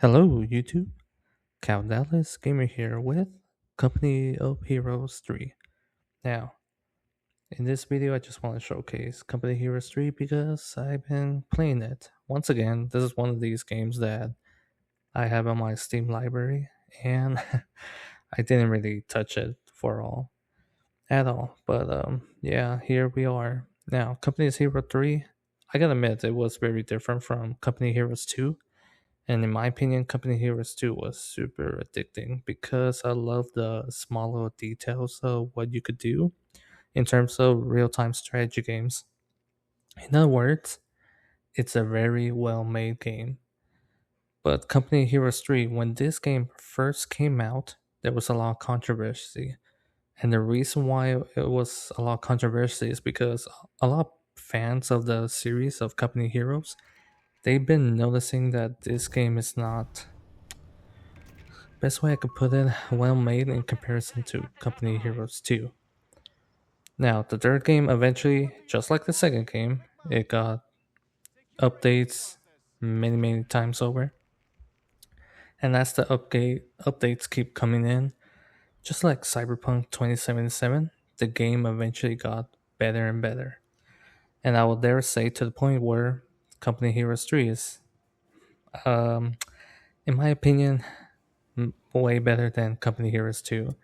Hello, YouTube. Cal Dallas Gamer here with Company of Heroes 3. Now, in this video, I just want to showcase Company Heroes 3 because I've been playing it. Once again, this is one of these games that I have on my Steam library, and I didn't really touch it for all at all. But yeah, here we are. Now, Company Hero 3, I gotta admit, it was very different from Company Heroes 2. And in my opinion, Company Heroes 2 was super addicting because I love the small little details of what you could do in terms of real time strategy games. In other words, it's a very well made game. But Company Heroes 3, when this game first came out, there was a lot of controversy. And the reason why it was a lot of controversy is because a lot of fans of the series of Company Heroes, they've been noticing that this game is not, best way I could put it, well made in comparison to Company Heroes 2. Now, the third game eventually, just like the second game, it got updates many times over. And as the updates keep coming in, just like Cyberpunk 2077, the game eventually got better and better. And I will dare say to the point where Company Heroes 3 is, um, in my opinion, way better than Company Heroes 2.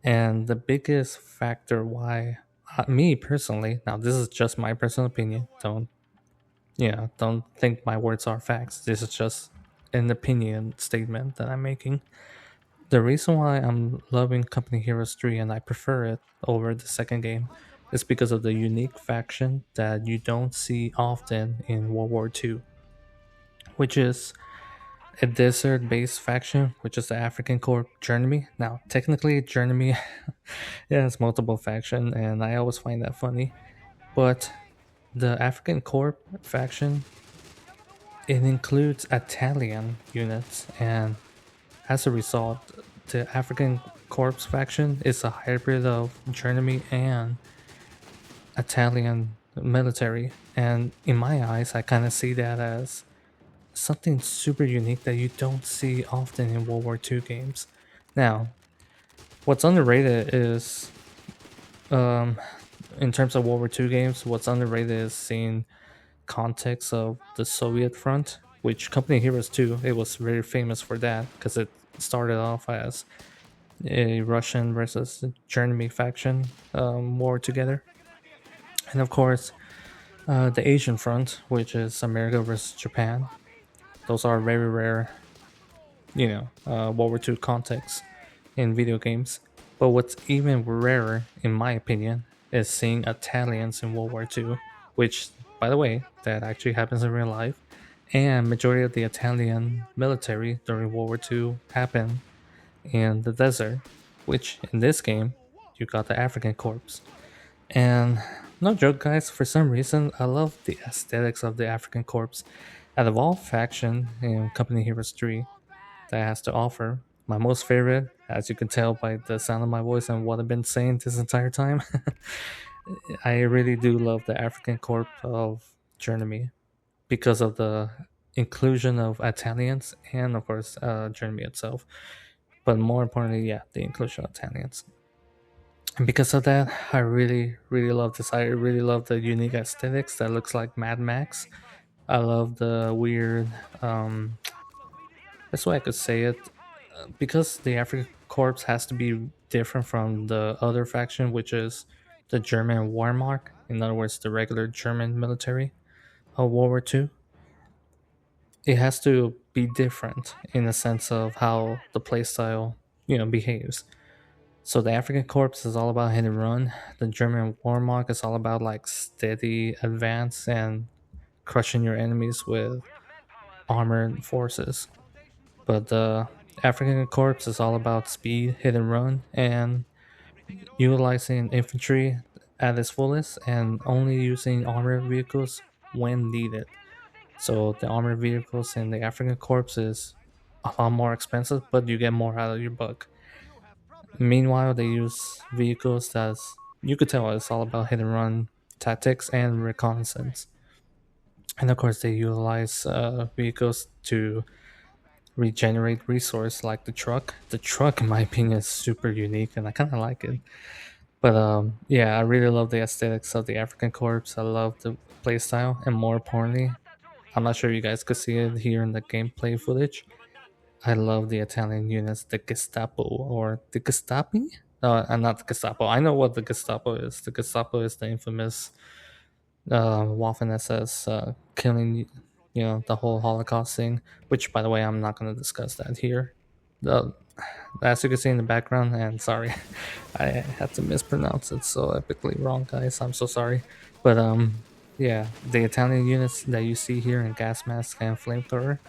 And the biggest factor why me personally, now this is just my personal opinion. Don't think my words are facts. This is just an opinion statement that I'm making. The reason why I'm loving Company Heroes 3 and I prefer it over the second game is because of the unique faction that you don't see often in World War II, which is a desert based faction, which is the African Corps Journey. Now, technically, Journey yeah, it's multiple faction, and I always find that funny. But the African Corps faction, it includes Italian units, and as a result, the African Corps faction is a hybrid of Journey and Italian military. And in my eyes, I kind of see that as something super unique that you don't see often in World War II games. Now, what's underrated is, um, in terms of World War II games, what's underrated is seeing context of the Soviet front, which Company Heroes 2, it was very famous for that because it started off as a Russian versus German faction war together. And of course, the Asian front, which is America versus Japan. Those are very rare, World War II contexts in video games. But what's even rarer, in my opinion, is seeing Italians in World War II, which, by the way, that actually happens in real life. And majority of the Italian military during World War II happened in the desert, which in this game, you got the African corps. And no joke, guys, for some reason, I love the aesthetics of the African corps. Out of all faction in Company Heroes 3 that has to offer, my most favorite, as you can tell by the sound of my voice and what I've been saying this entire time, I really do love the African corp of Journey because of the inclusion of Italians and, of course, Journey itself. But more importantly, yeah, the inclusion of Italians. And because of that, I really love this. I really love the unique aesthetics that looks like Mad Max. I love the weird, that's why I could say it, because the African Corps has to be different from the other faction, which is the German Wehrmacht. In other words, the regular German military of World War II. It has to be different in the sense of how the playstyle, behaves. So the African Corps is all about hit and run. The German Wehrmacht is all about like steady advance and crushing your enemies with armored forces. But the African Corps is all about speed, hit and run, and utilizing infantry at its fullest and only using armored vehicles when needed. So the armored vehicles in the African Corps is a lot more expensive, but you get more out of your buck. Meanwhile, they use vehicles that's, you could tell it's all about hit and run tactics and reconnaissance. And of course, they utilize vehicles to regenerate resource like the truck. The truck, in my opinion, is super unique, and I kind of like it. But yeah, I really love the aesthetics of the African corpse. I love the playstyle, and more importantly, I'm not sure you guys could see it here in the gameplay footage. I love the Italian units, the Gestapo or the Gestapi. No, not the Gestapo. I know what the Gestapo is. The Gestapo is the infamous Waffen SS killing, the whole Holocaust thing. Which, by the way, I'm not going to discuss that here. The As you can see in the background, and sorry, I had to mispronounce it so epically wrong, guys. I'm so sorry. But yeah, the Italian units that you see here in gas mask and flamethrower,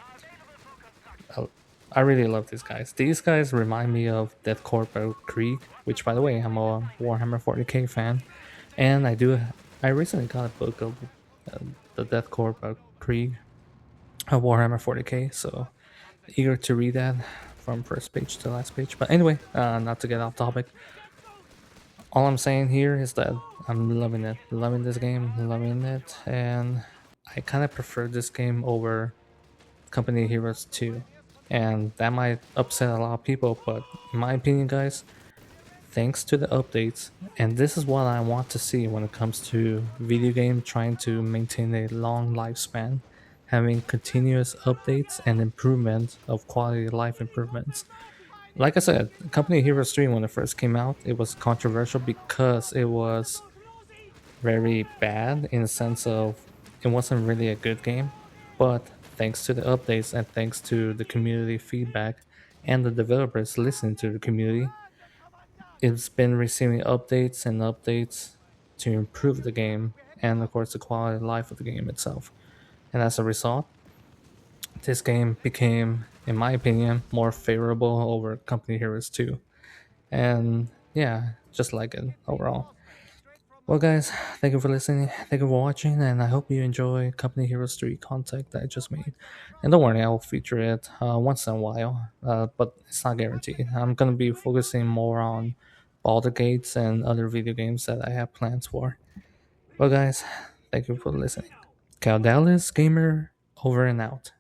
I, I really love these guys. These guys remind me of Death Corp of Krieg, which, by the way, I'm a Warhammer 40k fan, and I recently got a book of uh, the Death Corp of Krieg, a Warhammer 40k. So eager to read that from first page to last page. But anyway, not to get off topic, all I'm saying here is that I'm loving it, loving this game, loving it, and I kind of prefer this game over Company Heroes 2. And that might upset a lot of people, but in my opinion, guys, thanks to the updates, and this is what I want to see when it comes to video game trying to maintain a long lifespan, having continuous updates and improvement of quality of life improvements. Like I said, Company Heroes 3, when it first came out, it was controversial because it was very bad in the sense of it wasn't really a good game. But thanks to the updates and thanks to the community feedback and the developers listening to the community, it's been receiving updates and updates to improve the game and, of course, the quality of life of the game itself. And as a result, this game became, in my opinion, more favorable over Company Heroes 2. And yeah, just like it overall. Well, guys, thank you for listening. Thank you for watching, and I hope you enjoy Company Heroes 3 content that I just made. And don't worry, I will feature it once in a while, but it's not guaranteed. I'm going to be focusing more on Baldur Gates and other video games that I have plans for. Well, guys, thank you for listening. Cal Dallas Gamer, over and out.